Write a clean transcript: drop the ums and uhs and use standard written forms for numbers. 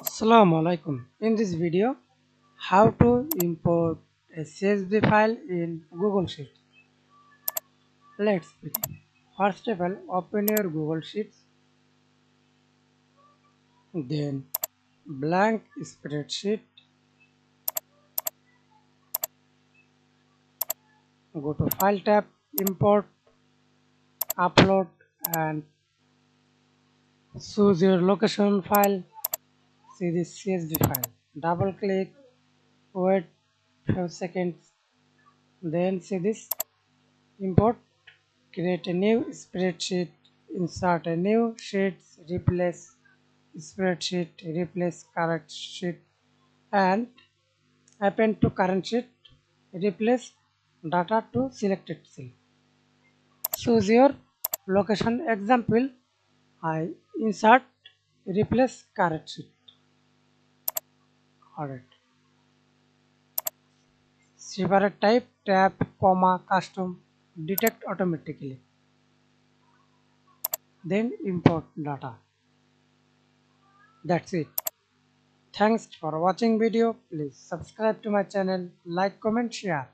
Assalamu Walaikum. In this video, how to import a CSV file in Google Sheet. Let's begin. First of all, open your Google Sheets, then blank spreadsheet. Go to File tab, Import, Upload, and choose your location file. See this CSV file. Double click, wait few seconds, then see this import. Create a new spreadsheet, insert a new sheet, replace spreadsheet, replace current sheet, and append to current sheet, replace data to selected cell. Choose your location. Example, I insert, replace current sheet. Alright. Separate type, tab, comma, custom, detect automatically. Then import data. That's it. Thanks for watching video. Please subscribe to my channel, like, comment, share.